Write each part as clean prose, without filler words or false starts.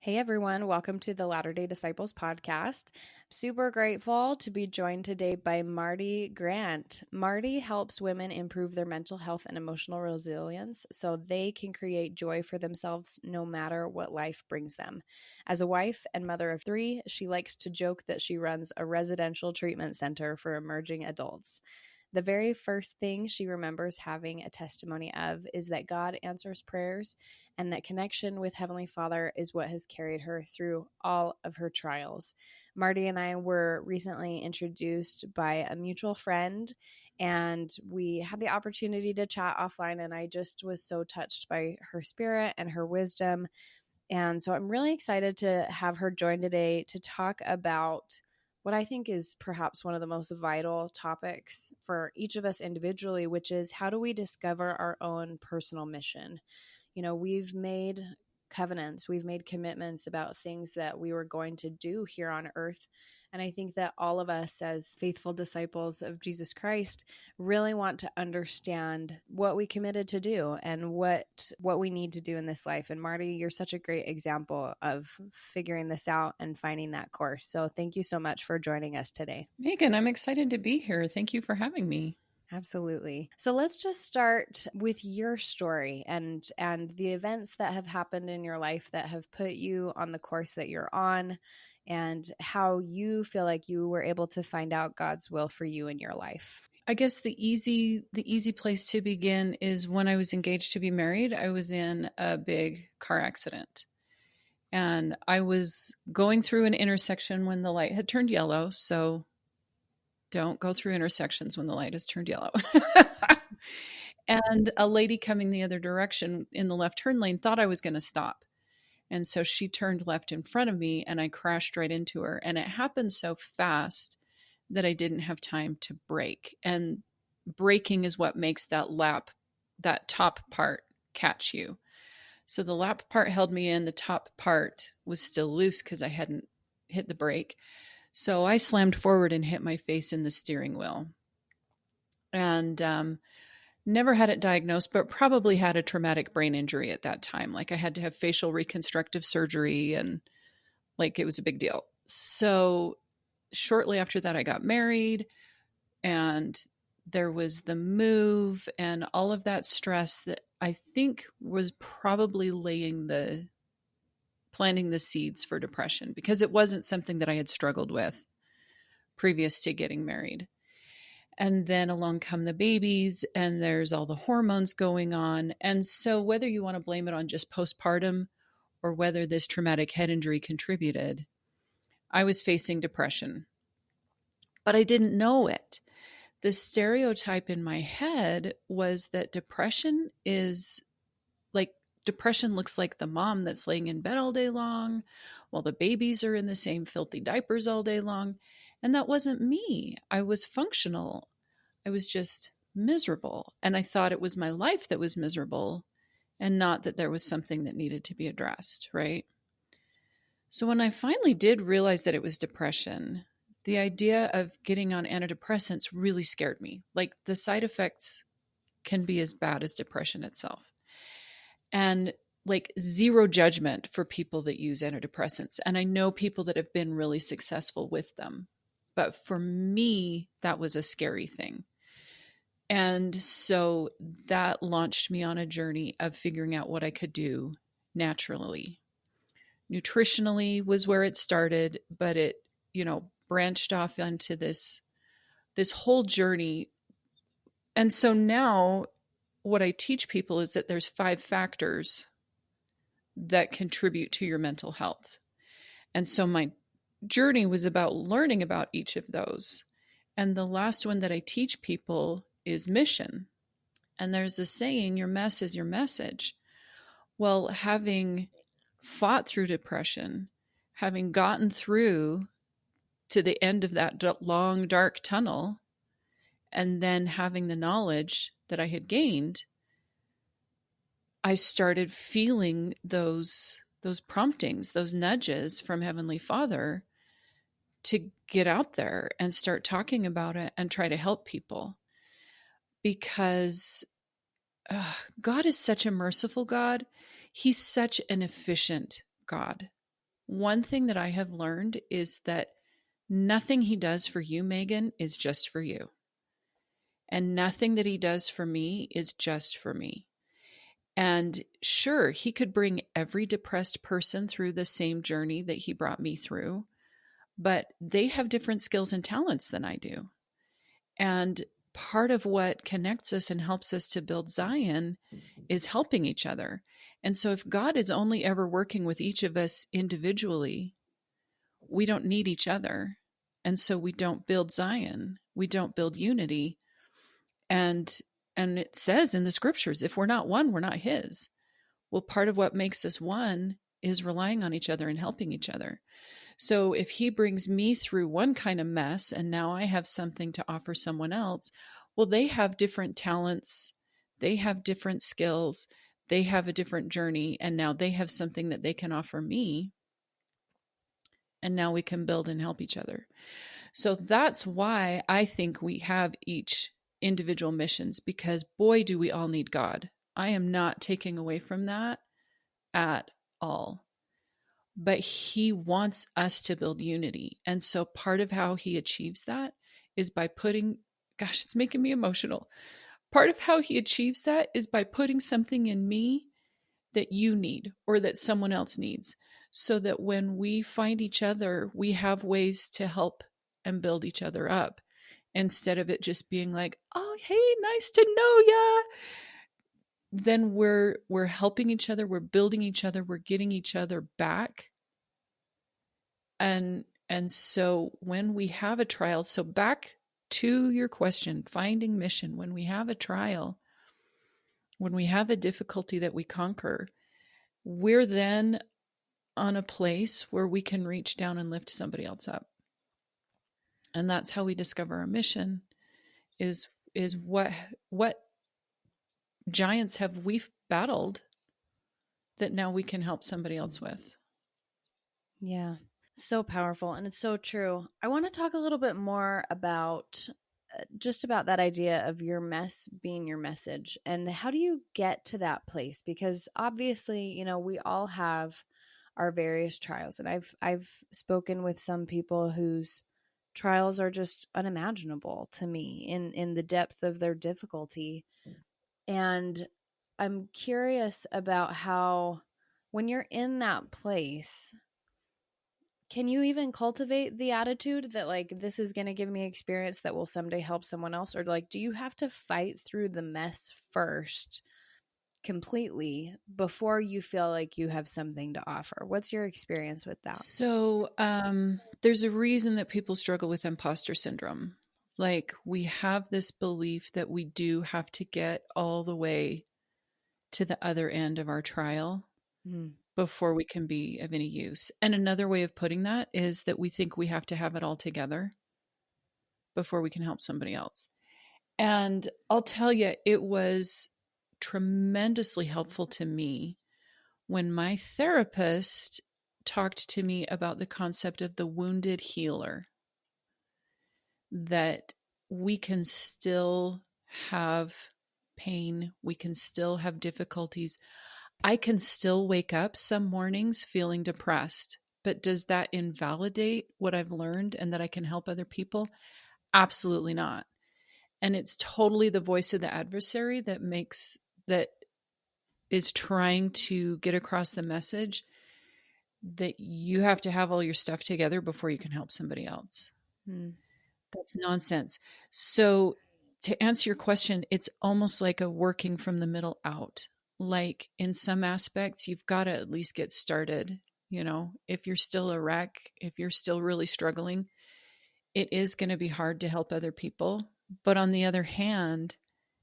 Hey everyone, welcome to the Latter-day Disciples podcast. Super grateful to be joined today by Marti Grant. Marti helps women improve their mental health and emotional resilience so they can create joy for themselves no matter what life brings them. As a wife and mother of three, she likes to joke that she runs a residential treatment center for emerging adults. The very first thing she remembers having a testimony of is that God answers prayers and that connection with Heavenly Father is what has carried her through all of her trials. Marti and I were recently introduced by a mutual friend, and we had the opportunity to chat offline, and I just was so touched by her spirit and her wisdom. And so I'm really excited to have her join today to talk about what I think is perhaps one of the most vital topics for each of us individually, which is how do we discover our own personal mission? You know, we've made covenants, we've made commitments about things that we were going to do here on earth. And I think that all of us as faithful disciples of Jesus Christ really want to understand what we committed to do and what we need to do in this life. And Marti, you're such a great example of figuring this out and finding that course. So thank you so much for joining us today. Megan, I'm excited to be here. Thank you for having me. Absolutely. So let's just start with your story and the events that have happened in your life that have put you on the course that you're on, and how you feel like you were able to find out God's will for you in your life. I guess the easy place to begin is when I was engaged to be married. I was in a big car accident. And I was going through an intersection when the light had turned yellow. So don't go through intersections when the light has turned yellow. And a lady coming the other direction in the left turn lane thought I was going to stop. And so she turned left in front of me and I crashed right into her. And it happened so fast that I didn't have time to brake. And braking is what makes that top part catch you. So the lap part held me in, the top part was still loose because I hadn't hit the brake. So I slammed forward and hit my face in the steering wheel. And never had it diagnosed, but probably had a traumatic brain injury at that time. Like I had to have facial reconstructive surgery and like it was a big deal. So shortly after that, I got married and there was the move and all of that stress that I think was probably planting the seeds for depression because it wasn't something that I had struggled with previous to getting married. And then along come the babies and there's all the hormones going on. And so whether you want to blame it on just postpartum or whether this traumatic head injury contributed, I was facing depression, but I didn't know it. The stereotype in my head was that depression looks like the mom that's laying in bed all day long while the babies are in the same filthy diapers all day long. And that wasn't me. I was functional. I was just miserable. And I thought it was my life that was miserable and not that there was something that needed to be addressed, right? So when I finally did realize that it was depression, the idea of getting on antidepressants really scared me. Like the side effects can be as bad as depression itself. And like zero judgment for people that use antidepressants. And I know people that have been really successful with them. But for me, that was a scary thing. And so that launched me on a journey of figuring out what I could do naturally. Nutritionally was where it started, but it, branched off into this whole journey. And so now what I teach people is that there's 5 factors that contribute to your mental health. And so my journey was about learning about each of those. And the last one that I teach people is mission. And there's a saying, your mess is your message. Well, having fought through depression, having gotten through to the end of that long, dark tunnel, and then having the knowledge that I had gained, I started feeling those promptings, those nudges from Heavenly Father to get out there and start talking about it and try to help people. Because God is such a merciful God. He's such an efficient God. One thing that I have learned is that nothing he does for you, Meghan, is just for you. And nothing that he does for me is just for me. And sure, he could bring every depressed person through the same journey that he brought me through, but they have different skills and talents than I do. And part of what connects us and helps us to build Zion is helping each other. And so if God is only ever working with each of us individually, we don't need each other. And so we don't build Zion. We don't build unity. And it says in the scriptures, if we're not one, we're not his. Well, part of what makes us one is relying on each other and helping each other. So if he brings me through one kind of mess and now I have something to offer someone else, well, they have different talents, they have different skills, they have a different journey, and now they have something that they can offer me. And now we can build and help each other. So that's why I think we have each individual missions, because boy, do we all need God. I am not taking away from that at all. But he wants us to build unity. And so part of how he achieves that is by putting, gosh, it's making me emotional. Part of how he achieves that is by putting something in me that you need or that someone else needs, so that when we find each other, we have ways to help and build each other up, instead of it just being like, oh, hey, nice to know ya. Then we're helping each other, we're building each other, we're getting each other back. And so when we have a trial, so back to your question, finding mission, when we have a trial, when we have a difficulty that we conquer, we're then on a place where we can reach down and lift somebody else up. And that's how we discover our mission, is what giants have we battled that now we can help somebody else with. Yeah. So powerful. And it's so true. I want to talk a little bit more about just about that idea of your mess being your message, and how do you get to that place? Because obviously, we all have our various trials, and I've spoken with some people whose trials are just unimaginable to me in the depth of their difficulty. And I'm curious about how, when you're in that place, can you even cultivate the attitude that, like, this is going to give me experience that will someday help someone else? Or, like, do you have to fight through the mess first completely before you feel like you have something to offer? What's your experience with that? So there's a reason that people struggle with imposter syndrome. Like, we have this belief that we do have to get all the way to the other end of our trial before we can be of any use. And another way of putting that is that we think we have to have it all together before we can help somebody else. And I'll tell you, it was tremendously helpful to me when my therapist talked to me about the concept of the wounded healer, that we can still have pain, we can still have difficulties. I can still wake up some mornings feeling depressed, but does that invalidate what I've learned and that I can help other people? Absolutely not. And it's totally the voice of the adversary that is trying to get across the message that you have to have all your stuff together before you can help somebody else. That's nonsense. So to answer your question, it's almost like a working from the middle out. Like, in some aspects, you've got to at least get started. If you're still a wreck, if you're still really struggling, it is going to be hard to help other people. But on the other hand,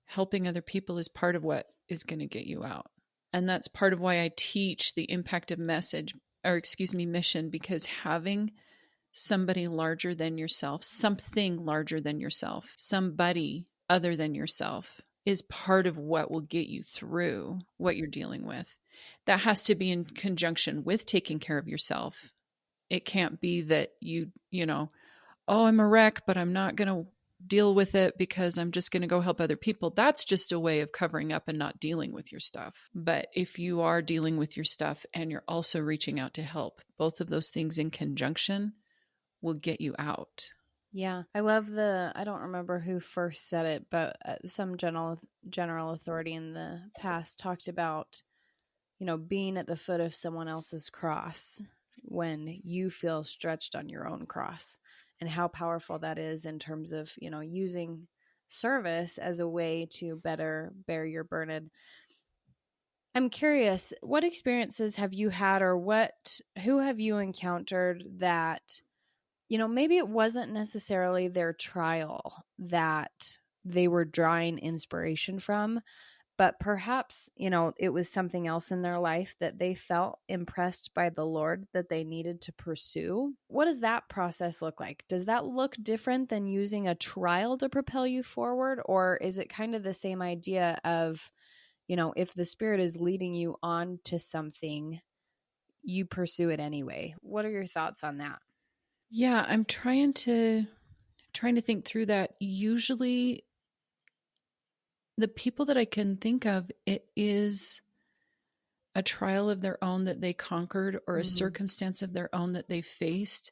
helping other people is part of what is going to get you out. And that's part of why I teach the impact of mission, because having somebody larger than yourself, something larger than yourself, somebody other than yourself, is part of what will get you through what you're dealing with. That has to be in conjunction with taking care of yourself. It can't be that oh, I'm a wreck, but I'm not going to deal with it because I'm just going to go help other people. That's just a way of covering up and not dealing with your stuff. But if you are dealing with your stuff and you're also reaching out to help, both of those things in conjunction will get you out. Yeah. I love I don't remember who first said it, but some general authority in the past talked about, being at the foot of someone else's cross when you feel stretched on your own cross, and how powerful that is in terms of, using service as a way to better bear your burden. I'm curious, what experiences have you had, or who have you encountered that, maybe it wasn't necessarily their trial that they were drawing inspiration from, but perhaps, it was something else in their life that they felt impressed by the Lord that they needed to pursue? What does that process look like? Does that look different than using a trial to propel you forward? Or is it kind of the same idea of, if the Spirit is leading you on to something, you pursue it anyway? What are your thoughts on that? Yeah, I'm trying to think through that. Usually the people that I can think of, it is a trial of their own that they conquered, or a circumstance of their own that they faced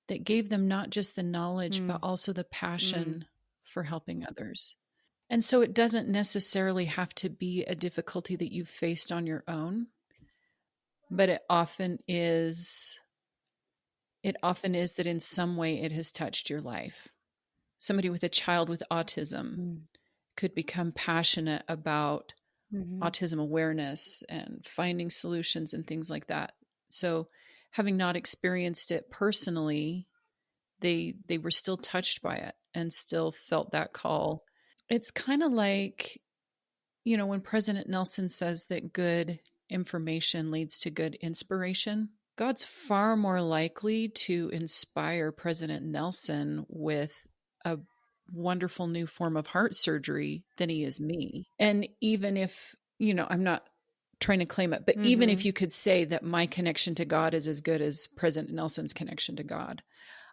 that gave them not just the knowledge, but also the passion for helping others. And so it doesn't necessarily have to be a difficulty that you've faced on your own, but it often is that in some way it has touched your life. Somebody with a child with autism could become passionate about autism awareness and finding solutions and things like that. So having not experienced it personally, they were still touched by it and still felt that call. It's kind of like, when President Nelson says that good information leads to good inspiration, God's far more likely to inspire President Nelson with a wonderful new form of heart surgery than he is me. And even if, I'm not trying to claim it, but even if you could say that my connection to God is as good as President Nelson's connection to God,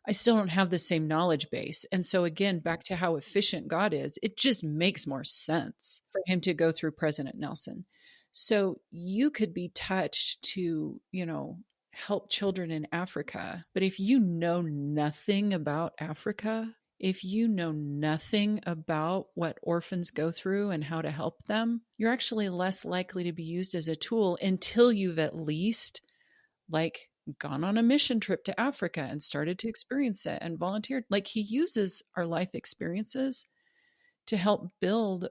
I still don't have the same knowledge base. And so again, back to how efficient God is, it just makes more sense for him to go through President Nelson. So you could be touched to, help children in Africa. But if you know nothing about Africa, if you know nothing about what orphans go through and how to help them, you're actually less likely to be used as a tool until you've at least gone on a mission trip to Africa and started to experience it and volunteered. He uses our life experiences to help build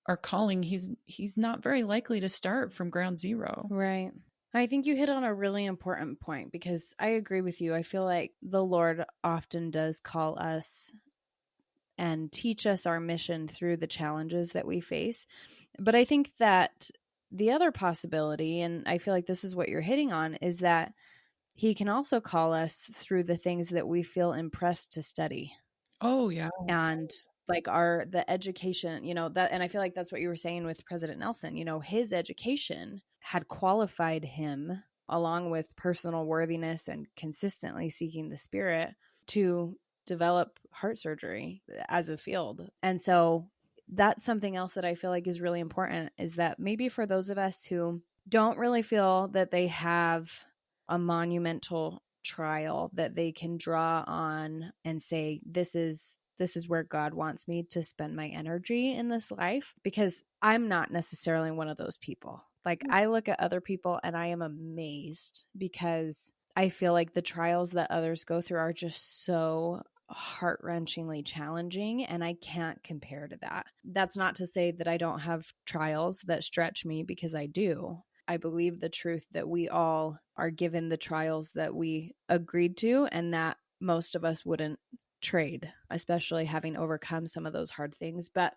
our calling. He's not very likely to start from ground zero. Right. I think you hit on a really important point, because I agree with you. I feel like the Lord often does call us and teach us our mission through the challenges that we face. But I think that the other possibility, and I feel like this is what you're hitting on, is that he can also call us through the things that we feel impressed to study. Oh, yeah. And the education, that, and I feel like that's what you were saying with President Nelson. His education had qualified him, along with personal worthiness and consistently seeking the Spirit, to develop heart surgery as a field. And so that's something else that I feel like is really important, is that maybe for those of us who don't really feel that they have a monumental trial that they can draw on and say, this is where God wants me to spend my energy in this life, because I'm not necessarily one of those people. I look at other people and I am amazed, because I feel like the trials that others go through are just so heart-wrenchingly challenging, and I can't compare to that. That's not to say that I don't have trials that stretch me, because I do. I believe the truth that we all are given the trials that we agreed to, and that most of us wouldn't trade, especially having overcome some of those hard things. But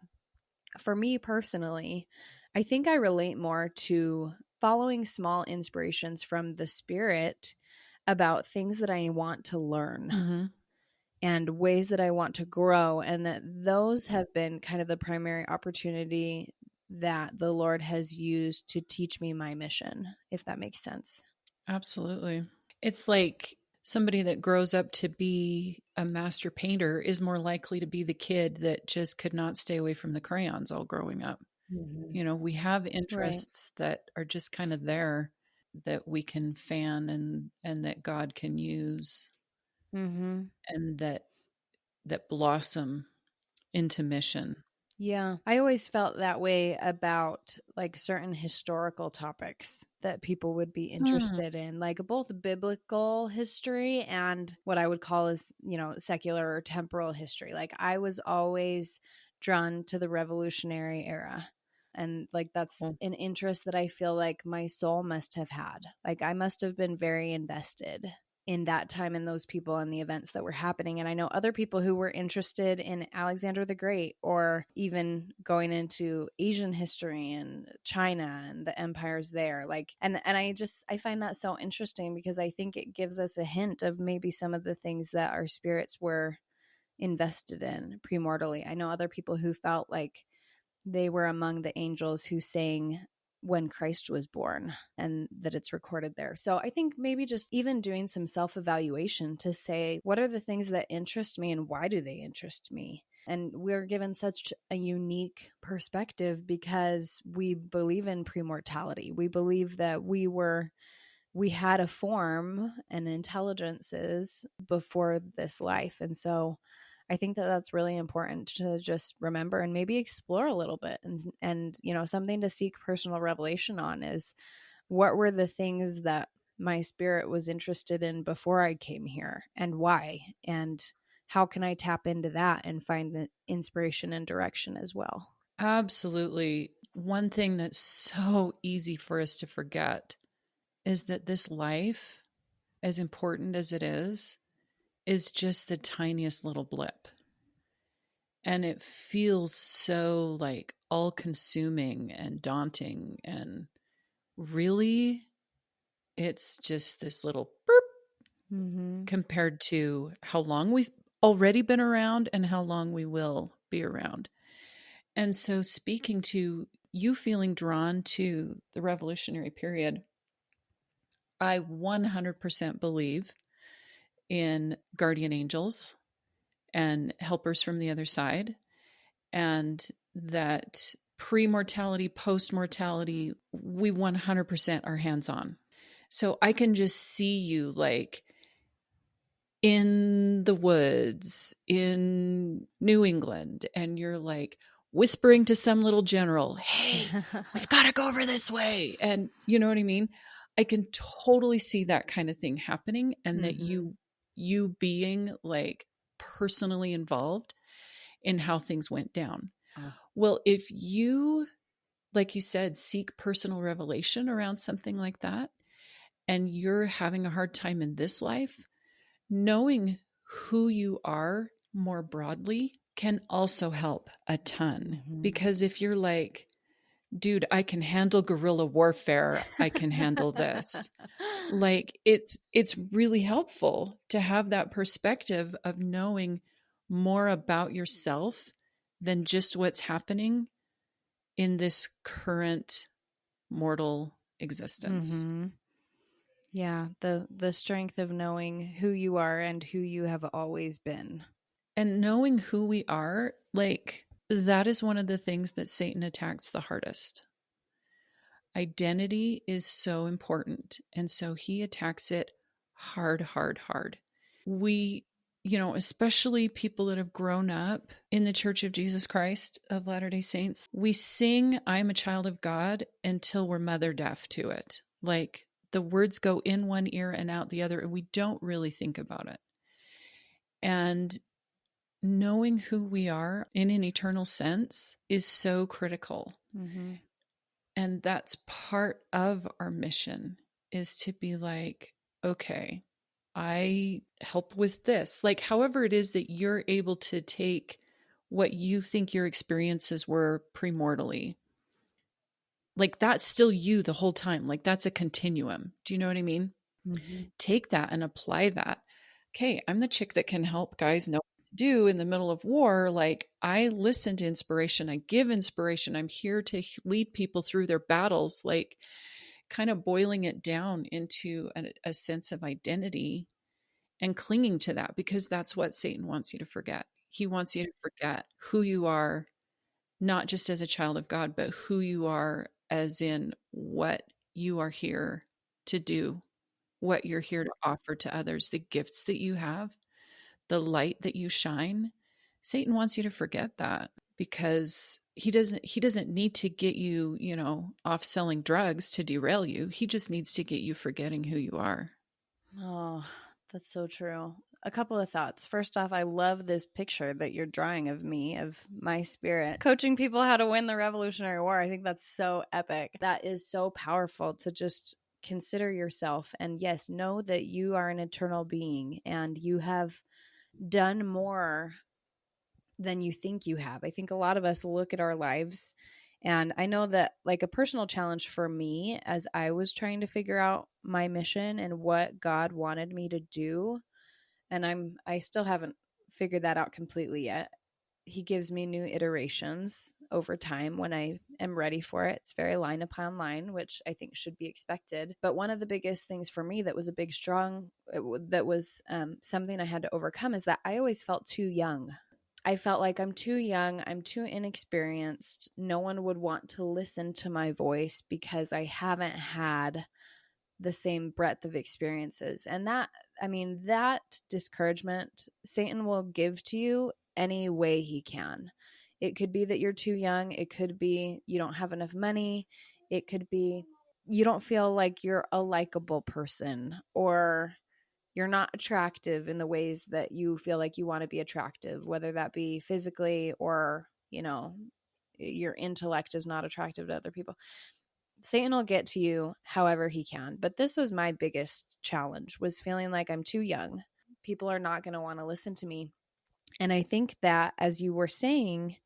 for me personally, I think I relate more to following small inspirations from the Spirit about things that I want to learn and ways that I want to grow, and that those have been kind of the primary opportunity that the Lord has used to teach me my mission, if that makes sense. Absolutely. It's somebody that grows up to be a master painter is more likely to be the kid that just could not stay away from the crayons all growing up. Mhm. You know, we have Right. interests that are just kind of there that we can fan and that God can use Mhm. and that blossom into mission. Yeah. I always felt that way about like certain historical topics that people would be Hmm. interested in, like both biblical history and what I would call as, secular or temporal history. Like I was always drawn to the Revolutionary era. And like that's Cool. an interest that I feel like my soul must have had. Like I must have been very invested in that time and those people and the events that were happening. And I know other people who were interested in Alexander the Great or even going into Asian history and China and the empires there. Like and I find that so interesting because I think it gives us a hint of maybe some of the things that our spirits were invested in premortally. I know other people who felt like they were among the angels who sang when Christ was born and that it's recorded there. So I think maybe just even doing some self evaluation to say, what are the things that interest me and why do they interest me? And we're given such a unique perspective because we believe in premortality. We believe that we had a form and intelligences before this life. And so I think that that's really important to just remember and maybe explore a little bit. And something to seek personal revelation on is what were the things that my spirit was interested in before I came here and why? And how can I tap into that and find inspiration and direction as well? Absolutely. One thing that's so easy for us to forget is that this life, as important as it is just the tiniest little blip. And it feels so like all consuming and daunting. And really, it's just this little burp Mm-hmm. compared to how long we've already been around and how long we will be around. And so, speaking to you feeling drawn to the revolutionary period, I 100% believe in guardian angels and helpers from the other side, and that pre mortality, post mortality, we 100% are hands on. So I can just see you like in the woods in New England, and you're like whispering to some little general, hey, we've got to go over this way. And you know what I mean? I can totally see that kind of thing happening, and that Mm-hmm. you being like personally involved in how things went down. Oh. Well, if you, like you said, seek personal revelation around something like that, and you're having a hard time in this life, knowing who you are more broadly can also help a ton. Mm-hmm. Because if you're like, dude, I can handle guerrilla warfare, I can handle this. Like it's really helpful to have that perspective of knowing more about yourself than just what's happening in this current mortal existence. Mm-hmm. Yeah, the strength of knowing who you are and who you have always been. And knowing who we are, like that is one of the things that Satan attacks the hardest. Identity is so important. And so he attacks it hard, hard, hard. We, especially people that have grown up in the Church of Jesus Christ of Latter-day Saints, we sing, I'm a child of God until we're mother deaf to it. Like the words go in one ear and out the other, and we don't really think about it. And knowing who we are in an eternal sense is so critical. Mm-hmm. And that's part of our mission, is to be like, okay, I help with this. Like, however it is that you're able to take what you think your experiences were premortally, like that's still you the whole time. Like that's a continuum. Do you know what I mean? Mm-hmm. Take that and apply that. Okay, I'm the chick that can help guys know what to do in the middle of war. Like I listen to inspiration, I give inspiration. I'm here to lead people through their battles, like kind of boiling it down into a sense of identity and clinging to that, because that's what Satan wants you to forget. He wants you to forget who you are, not just as a child of God, but who you are as in what you are here to do, what you're here to offer to others, the gifts that you have, the light that you shine. Satan wants you to forget that, because he doesn't need to get you, off selling drugs to derail you. He just needs to get you forgetting who you are. Oh, that's so true. A couple of thoughts. First off, I love this picture that you're drawing of me, of my spirit, coaching people how to win the Revolutionary War. I think that's so epic. That is so powerful to just consider yourself and, yes, know that you are an eternal being and you have done more than you think you have. I think a lot of us look at our lives, and I know that, like, a personal challenge for me as I was trying to figure out my mission and what God wanted me to do, and I still haven't figured that out completely yet. He gives me new iterations over time when I am ready for it. It's very line upon line, which I think should be expected. But one of the biggest things for me that was a big strong, that was something I had to overcome, is that I always felt too young. I felt like I'm too young, I'm too inexperienced. No one would want to listen to my voice because I haven't had the same breadth of experiences. And that, I mean, that discouragement Satan will give to you any way he can. It could be that you're too young, it could be you don't have enough money, it could be you don't feel like you're a likable person, or you're not attractive in the ways that you feel like you want to be attractive, whether that be physically or, your intellect is not attractive to other people. Satan will get to you however he can. But this was my biggest challenge, was feeling like I'm too young. People are not going to want to listen to me. And I think that, as you were saying,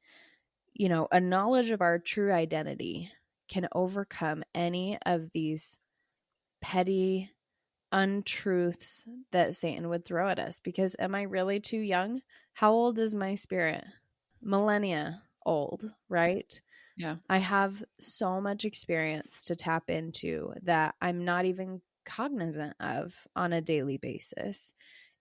a knowledge of our true identity can overcome any of these petty untruths that Satan would throw at us. Because am I really too young? How old is my spirit? Millennia old, right? Yeah. I have so much experience to tap into that I'm not even cognizant of on a daily basis.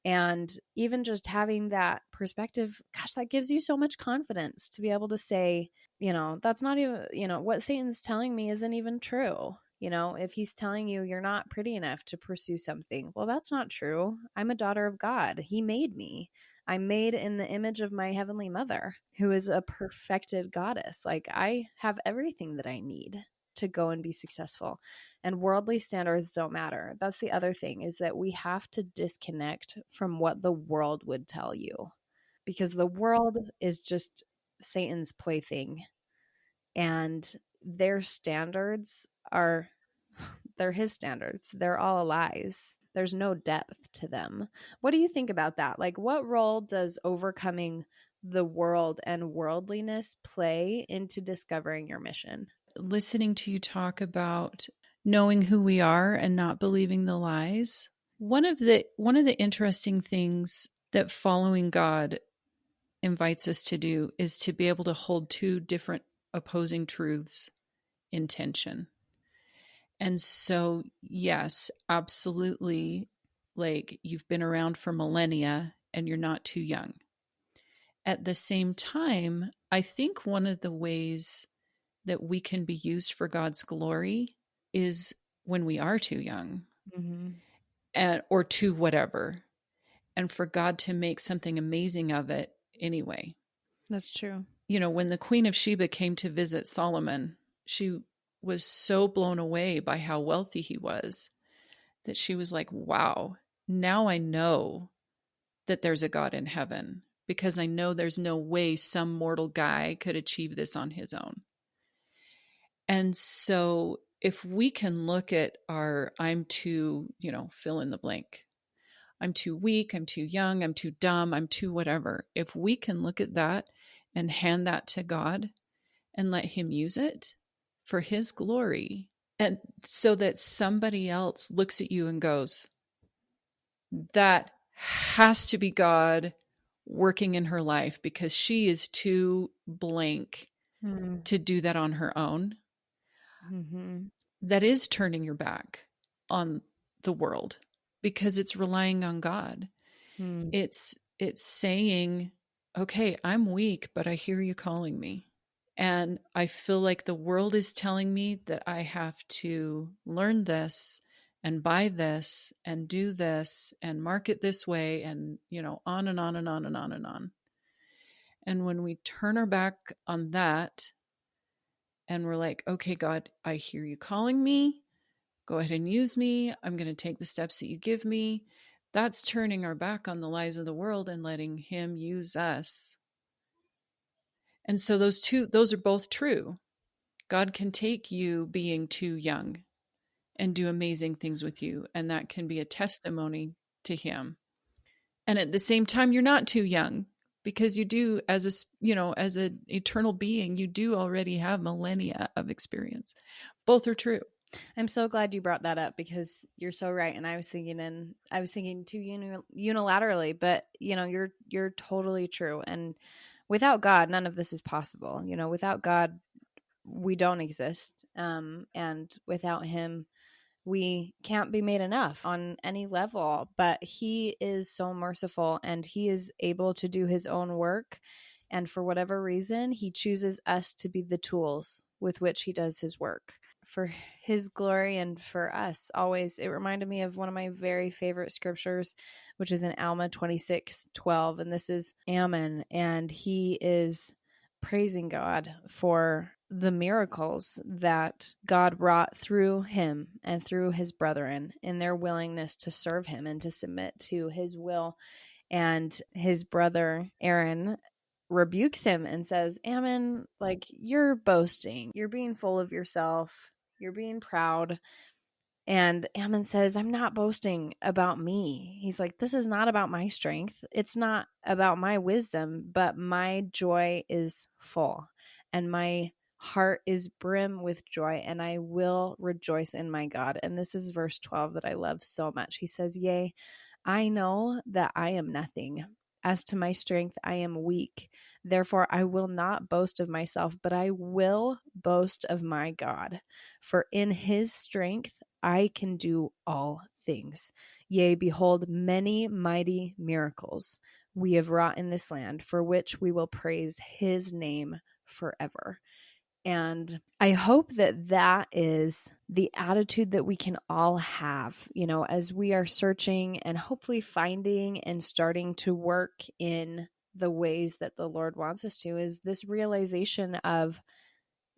And even just having that perspective, gosh, that gives you so much confidence to be able to say, that's not even, what Satan's telling me isn't even true. If he's telling you you're not pretty enough to pursue something, well, that's not true. I'm a daughter of God. He made me. I'm made in the image of my heavenly mother, who is a perfected goddess. Like, I have everything that I need to go and be successful. And worldly standards don't matter. That's the other thing, is that we have to disconnect from what the world would tell you, because the world is just Satan's plaything, and their standards are they're his standards. They're all lies. There's no depth to them. What do you think about that? Like, what role does overcoming the world and worldliness play into discovering your mission? Listening to you talk about knowing who we are and not believing the lies. One of the interesting things that following God invites us to do is to be able to hold two different opposing truths in tension. And so, yes, absolutely, like, you've been around for millennia and you're not too young. At the same time, I think one of the ways that we can be used for God's glory is when we are too young, Mm-hmm. or too whatever, and for God to make something amazing of it anyway. That's true. When the Queen of Sheba came to visit Solomon, she was so blown away by how wealthy he was that she was like, wow, now I know that there's a God in heaven, because I know there's no way some mortal guy could achieve this on his own. And so if we can look at our, I'm too, fill in the blank, I'm too weak, I'm too young, I'm too dumb, I'm too whatever. If we can look at that and hand that to God and let him use it for his glory, and so that somebody else looks at you and goes, that has to be God working in her life, because she is too blank to do that on her own. Mm-hmm. That is turning your back on the world, because it's relying on God. Mm. It's saying, okay, I'm weak, but I hear you calling me. And I feel like the world is telling me that I have to learn this and buy this and do this and market this way and, on and on and on and on and on. And when we turn our back on that and we're like, okay, God, I hear you calling me. Go ahead and use me. I'm going to take the steps that you give me. That's turning our back on the lies of the world and letting him use us. And so those are both true. God can take you being too young and do amazing things with you. And that can be a testimony to him. And at the same time, you're not too young because you do, as an eternal being, you do already have millennia of experience. Both are true. I'm so glad you brought that up because you're so right. And I was thinking too unilaterally, but you're totally true. And without God, none of this is possible. Without God, we don't exist. And without him, we can't be made enough on any level, but he is so merciful and he is able to do his own work. And for whatever reason, he chooses us to be the tools with which he does his work for his glory and for us always. It reminded me of one of my very favorite scriptures, which is in Alma 26:12. And this is Ammon, and he is praising God for the miracles that God wrought through him and through his brethren in their willingness to serve him and to submit to his will. And his brother Aaron rebukes him and says, Ammon, like, you're boasting, you're being full of yourself, you're being proud. And Ammon says, I'm not boasting about me. He's like, this is not about my strength. It's not about my wisdom, but my joy is full and my heart is brim with joy, and I will rejoice in my God. And this is verse 12 that I love so much. He says, yea, I know that I am nothing. As to my strength, I am weak. Therefore, I will not boast of myself, but I will boast of my God. For in his strength, I can do all things. Yea, behold, many mighty miracles we have wrought in this land, for which we will praise his name forever. And I hope that that is the attitude that we can all have, as we are searching and hopefully finding and starting to work in the ways that the Lord wants us to, is this realization of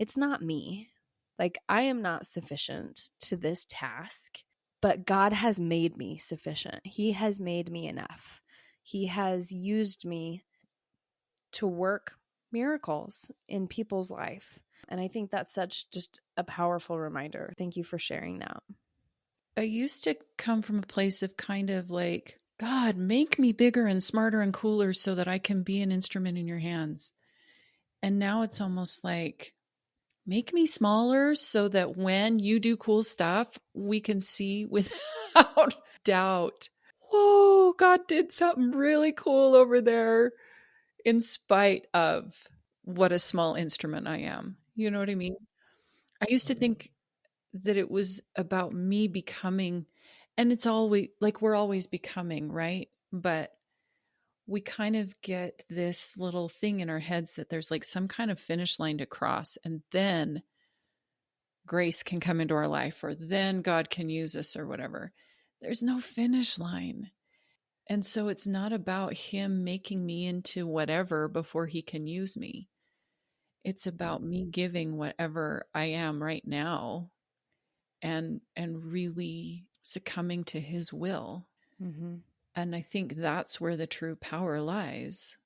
it's not me. Like, I am not sufficient to this task, but God has made me sufficient. He has made me enough. He has used me to work miracles in people's life. And I think that's such just a powerful reminder. Thank you for sharing that. I used to come from a place of kind of like, God, make me bigger and smarter and cooler so that I can be an instrument in your hands. And now it's almost like, make me smaller so that when you do cool stuff, we can see without doubt, whoa, God did something really cool over there in spite of what a small instrument I am. You know what I mean? I used to think that it was about me becoming, and it's always like we're always becoming, right? But we kind of get this little thing in our heads that there's like some kind of finish line to cross, and then grace can come into our life, or then God can use us, or whatever. There's no finish line. And so it's not about him making me into whatever before he can use me. It's about me giving whatever I am right now and really succumbing to his will. Mm-hmm. And I think that's where the true power lies.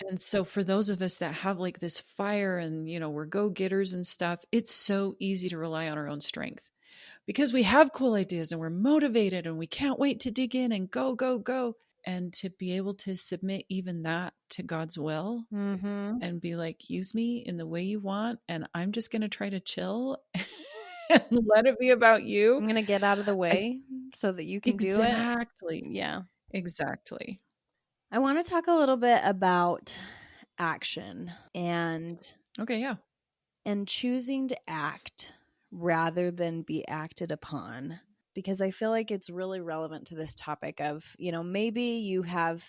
And so for those of us that have like this fire and, we're go-getters and stuff, it's so easy to rely on our own strength because we have cool ideas and we're motivated and we can't wait to dig in and go, go, go. And to be able to submit even that to God's will and be like, use me in the way you want. And I'm just going to try to chill and let it be about you. I'm going to get out of the way so that you can do it. Exactly. Yeah. Exactly. I want to talk a little bit about action and Okay. Yeah. choosing to act rather than be acted upon. because I feel like it's really relevant to this topic of, maybe you have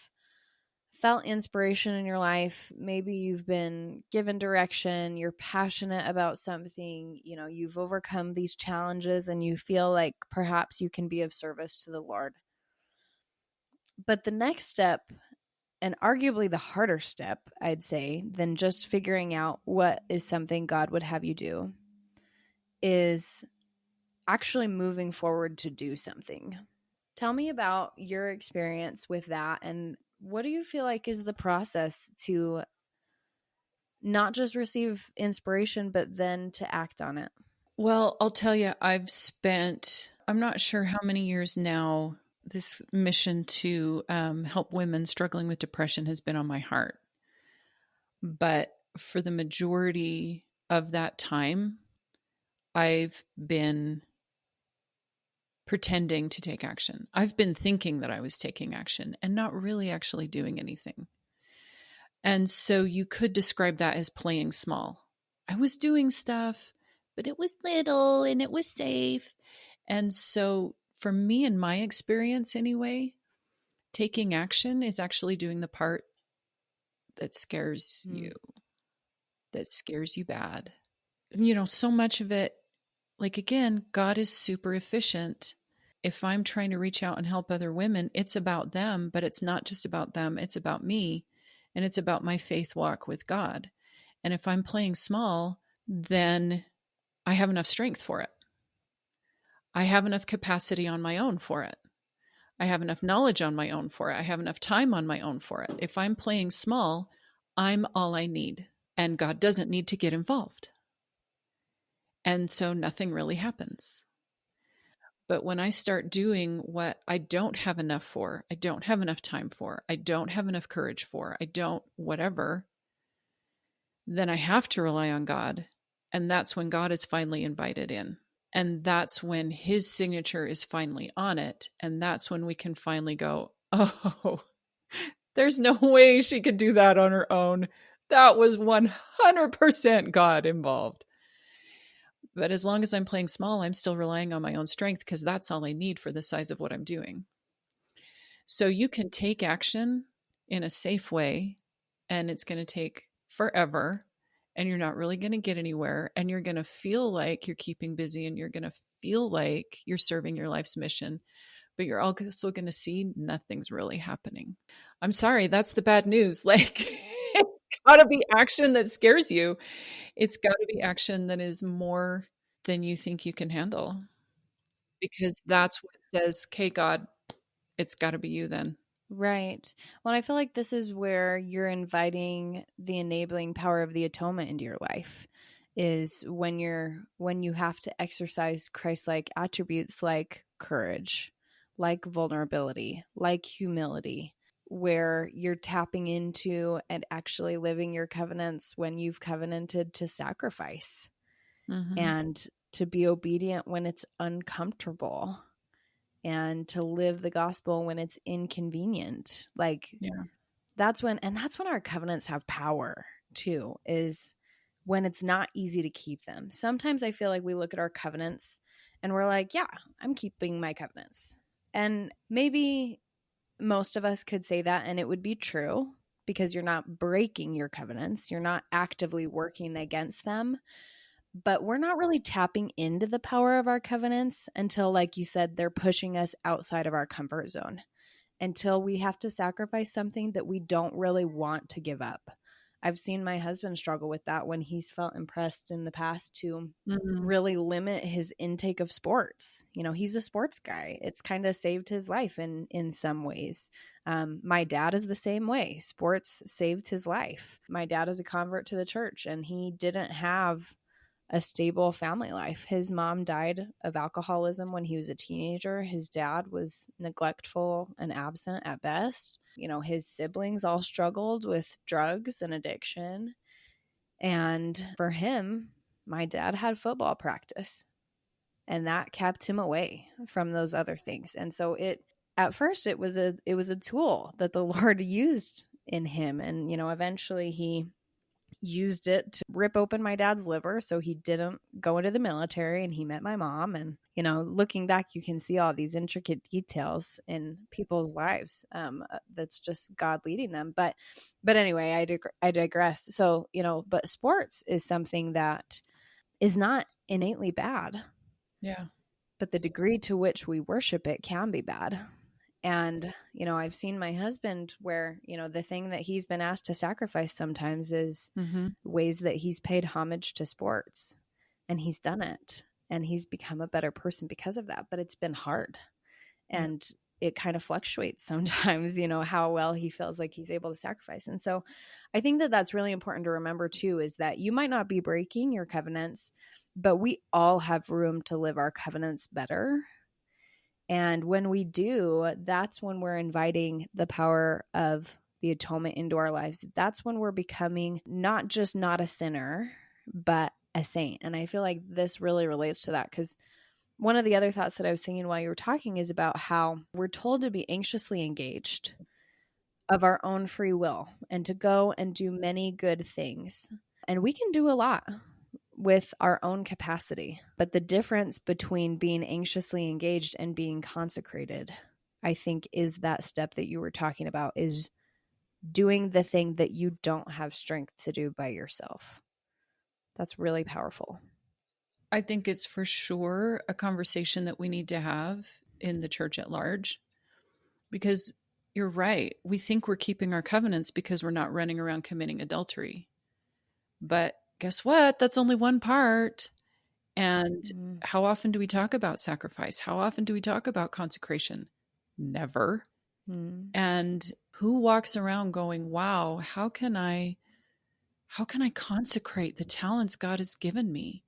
felt inspiration in your life. Maybe you've been given direction. You're passionate about something. You've overcome these challenges and you feel like perhaps you can be of service to the Lord. But the next step, and arguably the harder step, I'd say, than just figuring out what is something God would have you do, is actually moving forward to do something. Tell me about your experience with that, and what do you feel like is the process to not just receive inspiration, but then to act on it? Well, I'll tell you, I'm not sure how many years now, this mission to help women struggling with depression has been on my heart. But for the majority of that time, I've been pretending to take action. I've been thinking that I was taking action and not really actually doing anything. And so you could describe that as playing small. I was doing stuff, but it was little and it was safe. And so for me, in my experience anyway, taking action is actually doing the part that scares you, that scares you bad. So much of it, like again, God is super efficient. If I'm trying to reach out and help other women, it's about them, but it's not just about them. It's about me, and it's about my faith walk with God. And if I'm playing small, then I have enough strength for it. I have enough capacity on my own for it. I have enough knowledge on my own for it. I have enough time on my own for it. If I'm playing small, I'm all I need. And God doesn't need to get involved. And so nothing really happens. But when I start doing what I don't have enough for, I don't have enough time for, I don't have enough courage for, I don't whatever, then I have to rely on God. And that's when God is finally invited in. And that's when his signature is finally on it. And that's when we can finally go, oh, there's no way she could do that on her own. That was 100% God involved. But as long as I'm playing small, I'm still relying on my own strength because that's all I need for the size of what I'm doing. So you can take action in a safe way, and it's going to take forever, and you're not really going to get anywhere, and you're going to feel like you're keeping busy, and you're going to feel like you're serving your life's mission, but you're also going to see nothing's really happening. I'm sorry, that's the bad news. Like, it's got to be action that scares you. It's got to be action that is more than you think you can handle, because that's what says, okay, God, it's got to be you then. Right. Well, I feel like this is where you're inviting the enabling power of the atonement into your life, is when you have to exercise Christ-like attributes like courage, like vulnerability, like humility, where you're tapping into and actually living your covenants when you've covenanted to sacrifice and to be obedient when it's uncomfortable and to live the gospel when it's inconvenient. That's when our covenants have power too, is when it's not easy to keep them. Sometimes I feel like we look at our covenants and we're like, yeah, I'm keeping my covenants. And maybe most of us could say that, and it would be true, because you're not breaking your covenants. You're not actively working against them. But we're not really tapping into the power of our covenants until, like you said, they're pushing us outside of our comfort zone, until we have to sacrifice something that we don't really want to give up. I've seen my husband struggle with that when he's felt impressed in the past to really limit his intake of sports. He's a sports guy. It's kind of saved his life in some ways. My dad is the same way. Sports saved his life. My dad is a convert to the church, and he didn't have a stable family life. His mom died of alcoholism when he was a teenager. His dad was neglectful and absent at best. His siblings all struggled with drugs and addiction. And for him, my dad had football practice, and that kept him away from those other things. And so at first it was a tool that the Lord used in him. And, eventually he used it to rip open my dad's liver so he didn't go into the military, and he met my mom. And, looking back, you can see all these intricate details in people's lives. That's just God leading them. But anyway, I digress. So, but sports is something that is not innately bad. Yeah. But the degree to which we worship it can be bad. And, I've seen my husband where, the thing that he's been asked to sacrifice sometimes is ways that he's paid homage to sports, and he's done it, and he's become a better person because of that. But it's been hard, and it kind of fluctuates sometimes, how well he feels like he's able to sacrifice. And so I think that that's really important to remember too, is that you might not be breaking your covenants, but we all have room to live our covenants better. And when we do, that's when we're inviting the power of the atonement into our lives. That's when we're becoming not just not a sinner, but a saint. And I feel like this really relates to that, because one of the other thoughts that I was thinking while you were talking is about how we're told to be anxiously engaged of our own free will and to go and do many good things. And we can do a lot with our own capacity. But the difference between being anxiously engaged and being consecrated, I think, is that step that you were talking about, is doing the thing that you don't have strength to do by yourself. That's really powerful. I think it's for sure a conversation that we need to have in the church at large, because you're right. We think we're keeping our covenants because we're not running around committing adultery. But guess what? That's only one part. And how often do we talk about sacrifice? How often do we talk about consecration? Never. And who walks around going, wow, how can I consecrate the talents God has given me?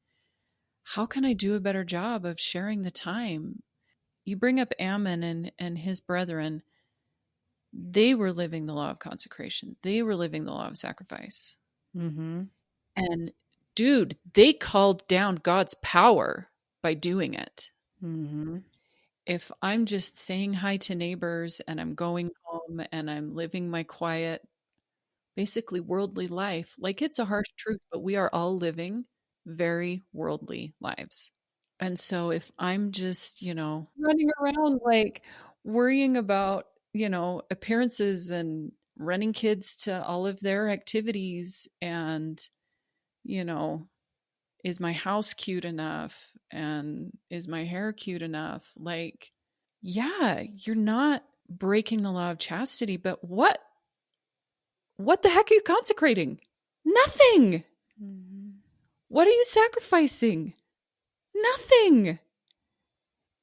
How can I do a better job of sharing the time? You bring up Ammon and his brethren. They were living the law of consecration. They were living the law of sacrifice. And dude, they called down God's power by doing it. If I'm just saying hi to neighbors and I'm going home and I'm living my quiet, basically worldly life, like, it's a harsh truth, but we are all living very worldly lives. And so if I'm just, running around like worrying about, appearances and running kids to all of their activities and, is my house cute enough and is my hair cute enough? Like, yeah, you're not breaking the law of chastity, but what the heck are you consecrating? Nothing. What are you sacrificing? Nothing.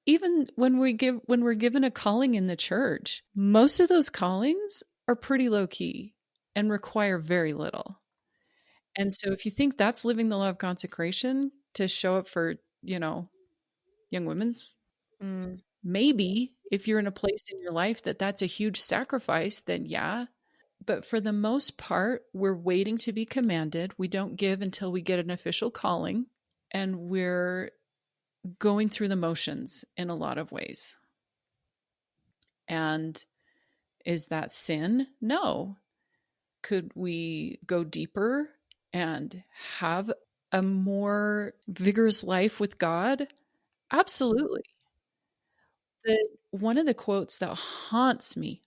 Even when we're given a calling in the church, most of those callings are pretty low key and require very little. And so if you think that's living the law of consecration to show up for, young women's, maybe if you're in a place in your life that's a huge sacrifice, then yeah. But for the most part, we're waiting to be commanded. We don't give until we get an official calling, and we're going through the motions in a lot of ways. And is that sin? No. Could we go deeper and have a more vigorous life with God? Absolutely. One of the quotes that haunts me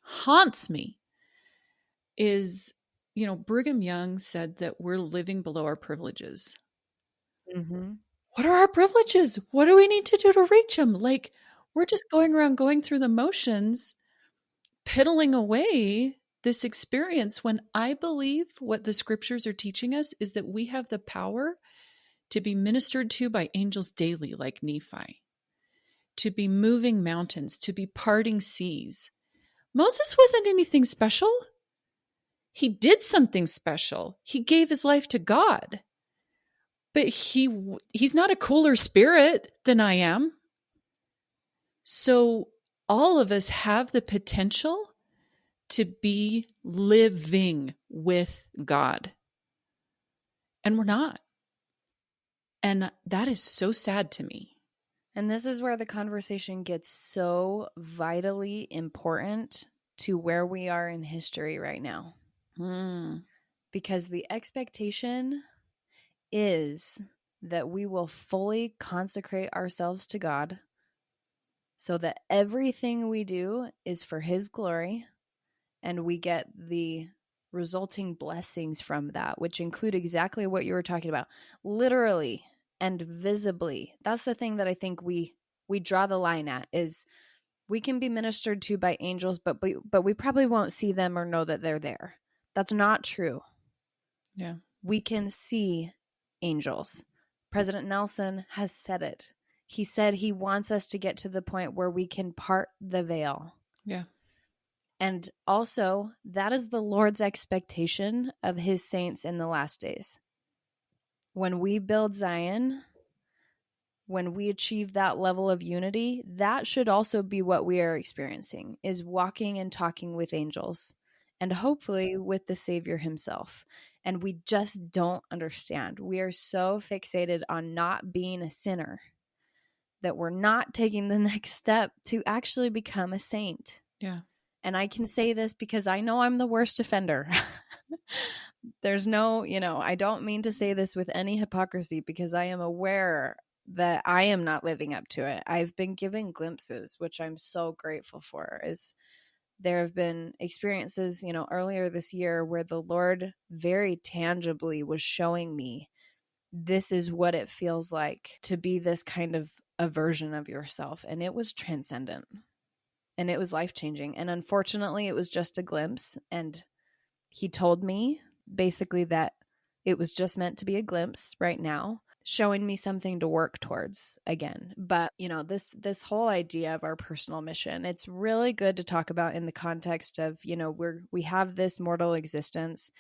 is, Brigham Young said that we're living below our privileges. What are our privileges? What do we need to do to reach them? Like, we're just going around going through the motions, piddling away this experience, when I believe what the scriptures are teaching us is that we have the power to be ministered to by angels daily, like Nephi, to be moving mountains, to be parting seas. Moses wasn't anything special. He did something special. He gave his life to God. But he's not a cooler spirit than I am. So all of us have the potential to be living with God. And we're not. And that is so sad to me. And this is where the conversation gets so vitally important to where we are in history right now. because the expectation is that we will fully consecrate ourselves to God so that everything we do is for His glory and we get the resulting blessings from that, which include exactly what you were talking about, literally and visibly. That's the thing that I think we draw the line at, is we can be ministered to by angels, but we probably won't see them or know that they're there. That's not true. Yeah. We can see angels. President Nelson has said it. He said he wants us to get to the point where we can part the veil. Yeah. And also, that is the Lord's expectation of His saints in the last days. When we build Zion, when we achieve that level of unity, that should also be what we are experiencing, is walking and talking with angels and hopefully with the Savior Himself. And we just don't understand. We are so fixated on not being a sinner that we're not taking the next step to actually become a saint. Yeah. And I can say this because I know I'm the worst offender. There's no, I don't mean to say this with any hypocrisy because I am aware that I am not living up to it. I've been given glimpses, which I'm so grateful for. Is there have been experiences, earlier this year where the Lord very tangibly was showing me, this is what it feels like to be this kind of a version of yourself. And it was transcendent and it was life-changing. And unfortunately, it was just a glimpse. And He told me basically that it was just meant to be a glimpse right now, showing me something to work towards again. But, this whole idea of our personal mission, it's really good to talk about in the context of, we have this mortal existence.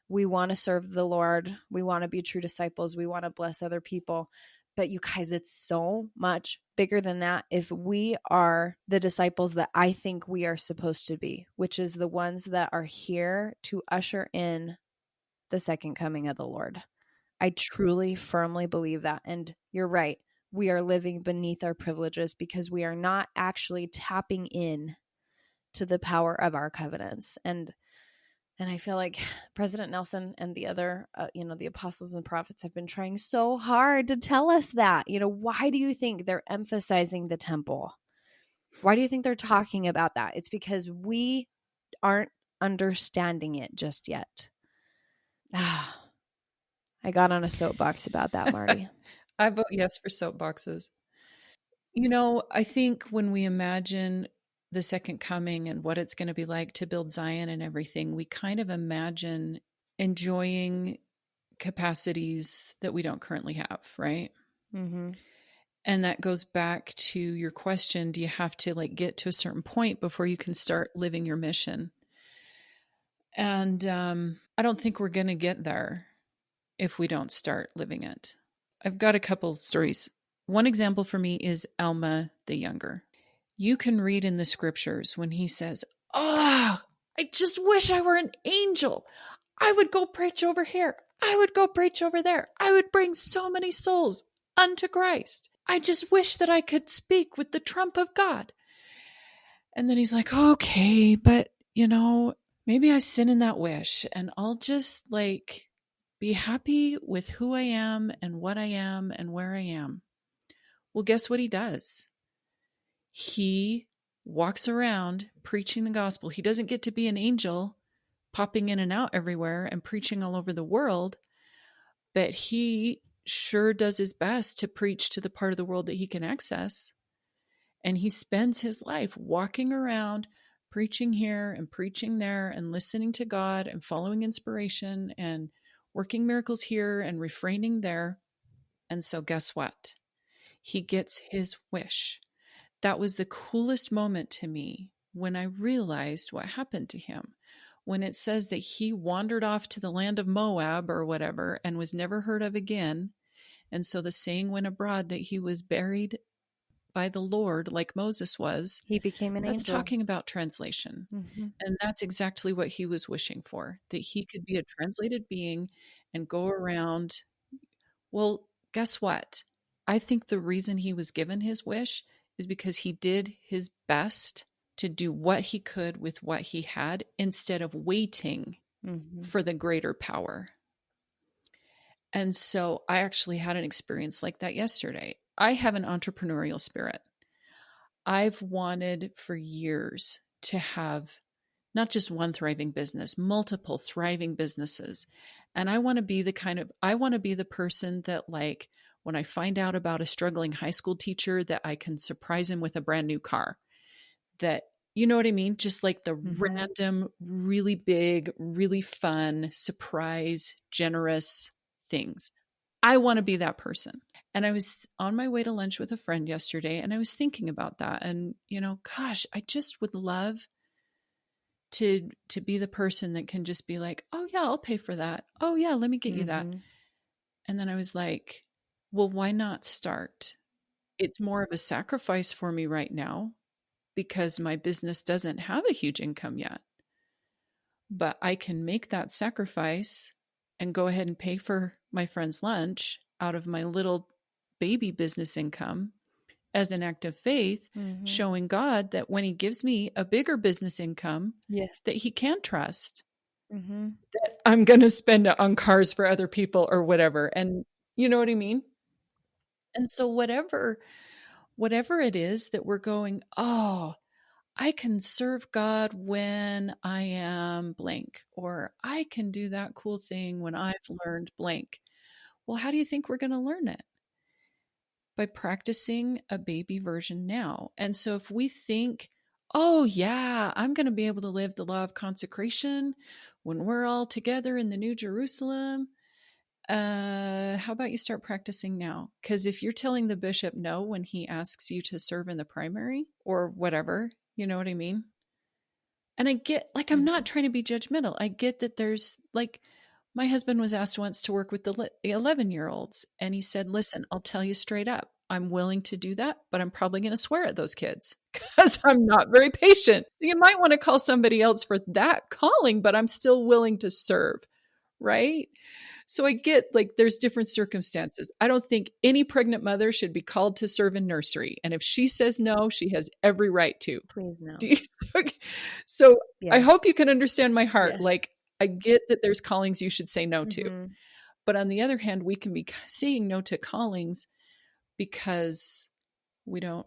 We want to serve the Lord. We want to be true disciples. We want to bless other people. But you guys, it's so much bigger than that if we are the disciples that I think we are supposed to be, which is the ones that are here to usher in the second coming of the Lord. I truly, firmly believe that. And you're right. We are living beneath our privileges because we are not actually tapping in to the power of our covenants. And I feel like President Nelson and the other, the apostles and prophets have been trying so hard to tell us that. Why do you think they're emphasizing the temple? Why do you think they're talking about that? It's because we aren't understanding it just yet. I got on a soapbox about that, Marti. I vote yes for soapboxes. I think when we imagine the second coming and what it's going to be like to build Zion and everything, we kind of imagine enjoying capacities that we don't currently have, right? Mm-hmm. And that goes back to your question, do you have to get to a certain point before you can start living your mission? And I don't think we're going to get there if we don't start living it. I've got a couple stories. One example for me is Alma the younger. You can read in the scriptures when he says, "Oh, I just wish I were an angel. I would go preach over here. I would go preach over there. I would bring so many souls unto Christ. I just wish that I could speak with the trump of God." And then he's like, "Okay, but maybe I sin in that wish and I'll just be happy with who I am and what I am and where I am." Well, guess what he does? He walks around preaching the gospel. He doesn't get to be an angel popping in and out everywhere and preaching all over the world, but he sure does his best to preach to the part of the world that he can access. And he spends his life walking around, preaching here and preaching there and listening to God and following inspiration and working miracles here and refraining there. And so guess what? He gets his wish. That was the coolest moment to me when I realized what happened to him. When it says that he wandered off to the land of Moab or whatever and was never heard of again. And so the saying went abroad that he was buried by the Lord like Moses was. He became an That's angel. talking about translation. Mm-hmm. And that's exactly what he was wishing for, that he could be a translated being and go around. Well, guess what? I think the reason he was given his wish is because he did his best to do what he could with what he had instead of waiting Mm-hmm. for the greater power. And so I actually had an experience like that yesterday. I have an entrepreneurial spirit. I've wanted for years to have not just one thriving business, multiple thriving businesses. And I want to be the person that, like, when I find out about a struggling high school teacher, that I can surprise him with a brand new car. That, you know what I mean? Just like the Mm-hmm. random, really big, really fun, surprise, generous things. I want to be that person. And I was on my way to lunch with a friend yesterday, and I was thinking about that. And, gosh, I just would love to be the person that can just be like, oh yeah, I'll pay for that. Oh yeah, let me get you that. Mm-hmm. And then I was like, well, why not start? It's more of a sacrifice for me right now because my business doesn't have a huge income yet. But I can make that sacrifice and go ahead and pay for my friend's lunch out of my little baby business income as an act of faith, Mm-hmm. showing God that when he gives me a bigger business income, Yes. that he can trust Mm-hmm. that I'm going to spend it on cars for other people or whatever. And you know what I mean? And so whatever it is that we're going, oh, I can serve God when I am blank, or I can do that cool thing when I've learned blank. Well, how do you think we're going to learn it? By practicing a baby version now. And so if we think, oh, yeah, I'm going to be able to live the law of consecration when we're all together in the New Jerusalem, how about you start practicing now? Because if you're telling the bishop no when he asks you to serve in the primary or whatever, you know what I mean? And I get, like, I'm Mm-hmm. not trying to be judgmental. I get that there's, like, my husband was asked once to work with the 11-year-olds, and he said, listen, I'll tell you straight up, I'm willing to do that, but I'm probably going to swear at those kids because I'm not very patient. So you might want to call somebody else for that calling, but I'm still willing to serve, right? So I get, like, there's different circumstances. I don't think any pregnant mother should be called to serve in nursery. And if she says no, she has every right to. Please no. Do you, so I Yes. hope you can understand my heart. Yes. Like, I get that there's callings you should say no to. Mm-hmm. But on the other hand, we can be saying no to callings because we don't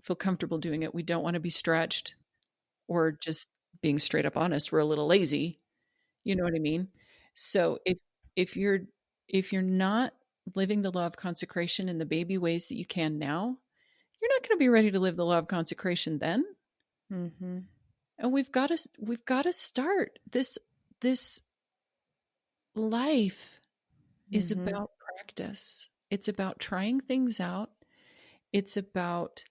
feel comfortable doing it. We don't want to be stretched, or just being straight up honest, we're a little lazy. You know what I mean? So if you're if you're not living the law of consecration in the baby ways that you can now, you're not going to be ready to live the law of consecration then. Mm-hmm. And we've got to start this life is Mm-hmm. about practice. It's about trying things out. It's about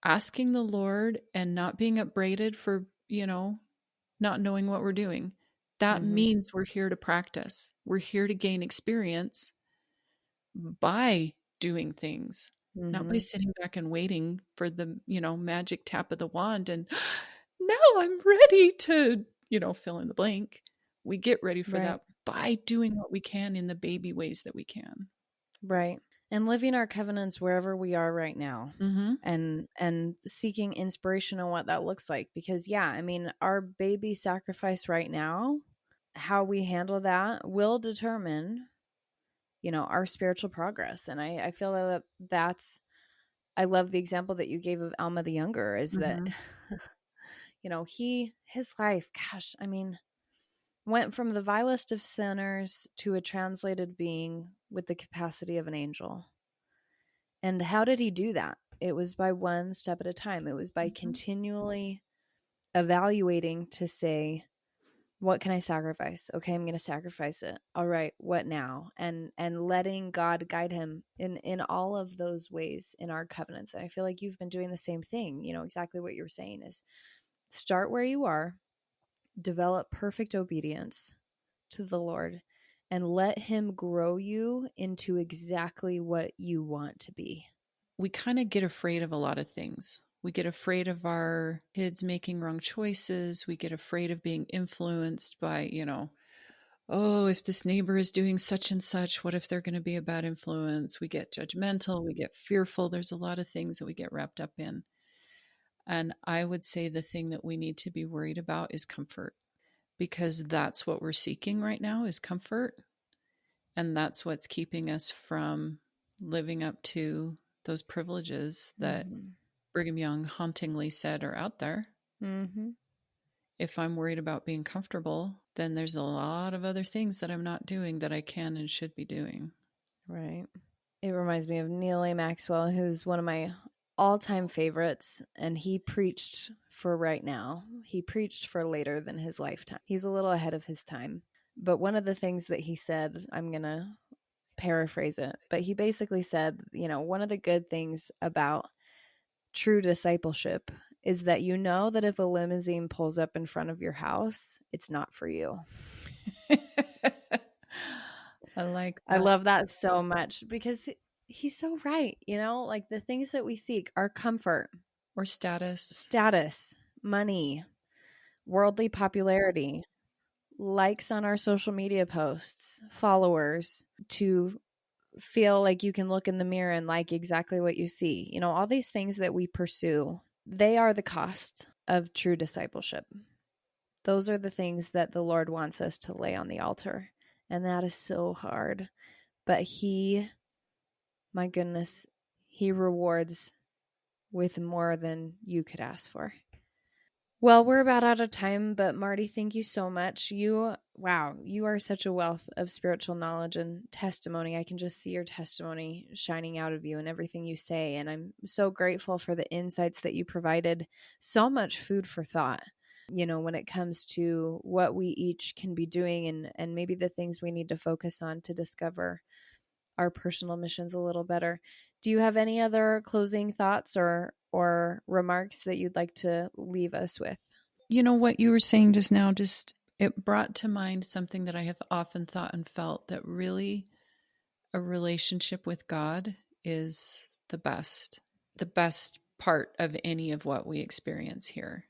asking the Lord and not being upbraided for, not knowing what we're doing. That Mm-hmm. means we're here to practice. We're here to gain experience by doing things, not by Mm-hmm. sitting back and waiting for the, magic tap of the wand and now I'm ready to, fill in the blank. We get ready for Right. that by doing what we can in the baby ways that we can. Right. And living our covenants wherever we are right now, Mm-hmm. and seeking inspiration on what that looks like, because yeah, I mean, our baby sacrifice right now, how we handle that will determine, our spiritual progress. And I feel that I love the example that you gave of Alma the younger, is that Mm-hmm. his life, gosh, I mean, went from the vilest of sinners to a translated being with the capacity of an angel. And how did he do that? It was by one step at a time. It was by Mm-hmm. continually evaluating to say, what can I sacrifice? Okay, I'm going to sacrifice it. All right, what now? And letting God guide him in all of those ways in our covenants. And I feel like you've been doing the same thing. Exactly what you're saying is start where you are, develop perfect obedience to the Lord, and let him grow you into exactly what you want to be. We kind of get afraid of a lot of things. We get afraid of our kids making wrong choices. We get afraid of being influenced by, oh, if this neighbor is doing such and such, what if they're going to be a bad influence? We get judgmental, we get fearful. There's a lot of things that we get wrapped up in. And I would say the thing that we need to be worried about is comfort, because that's what we're seeking right now is comfort. And that's what's keeping us from living up to those privileges that Brigham Young hauntingly said are out there. Mm-hmm. If I'm worried about being comfortable, then there's a lot of other things that I'm not doing that I can and should be doing. Right. It reminds me of Neil A. Maxwell, who's one of my all-time favorites, and he preached for right now. He preached for later than his lifetime. He was a little ahead of his time. But one of the things that he said, I'm going to paraphrase it, but he basically said, one of the good things about true discipleship is that you know that if a limousine pulls up in front of your house, it's not for you. I like that. I love that so much because he's so right. Like the things that we seek are comfort or status, money, worldly popularity, likes on our social media posts, followers, to feel like you can look in the mirror and like exactly what you see. All these things that we pursue, they are the cost of true discipleship. Those are the things that the Lord wants us to lay on the altar. And that is so hard. But my goodness, he rewards with more than you could ask for. Well, we're about out of time, but Marti, thank you so much. You are such a wealth of spiritual knowledge and testimony. I can just see your testimony shining out of you and everything you say. And I'm so grateful for the insights that you provided. So much food for thought, when it comes to what we each can be doing and maybe the things we need to focus on to discover our personal missions a little better. Do you have any other closing thoughts or remarks that you'd like to leave us with? What you were saying just now, it brought to mind something that I have often thought and felt, that really a relationship with God is the best part of any of what we experience here.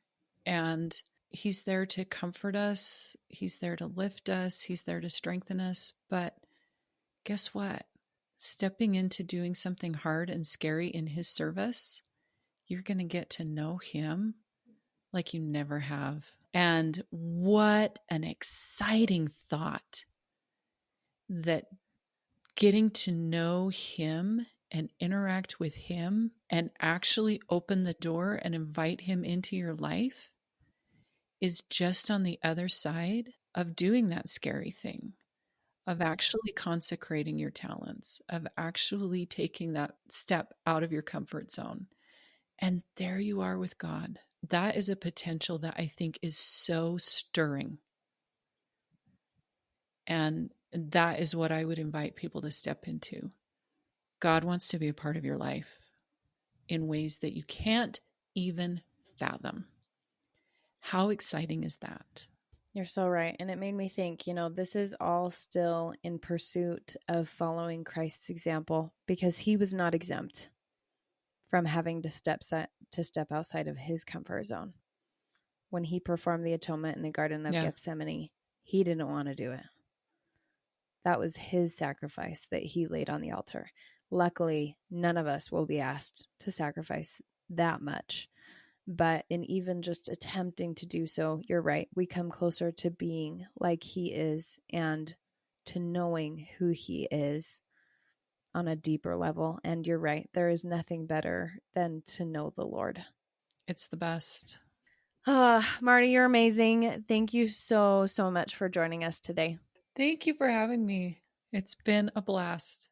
And he's there to comfort us. He's there to lift us. He's there to strengthen us. But guess what? Stepping into doing something hard and scary in his service, you're going to get to know him like you never have. And what an exciting thought that getting to know him and interact with him and actually open the door and invite him into your life is just on the other side of doing that scary thing, of actually consecrating your talents, of actually taking that step out of your comfort zone. And there you are with God. That is a potential that I think is so stirring. And that is what I would invite people to step into. God wants to be a part of your life in ways that you can't even fathom. How exciting is that? You're so right. And it made me think, this is all still in pursuit of following Christ's example, because he was not exempt from having to step outside of his comfort zone. When he performed the atonement in the Garden of Gethsemane, he didn't want to do it. That was his sacrifice that he laid on the altar. Luckily, none of us will be asked to sacrifice that much. But in even just attempting to do so, you're right, we come closer to being like he is and to knowing who he is on a deeper level. And you're right, there is nothing better than to know the Lord. It's the best. Marti, you're amazing. Thank you so much for joining us today. Thank you for having me. It's been a blast.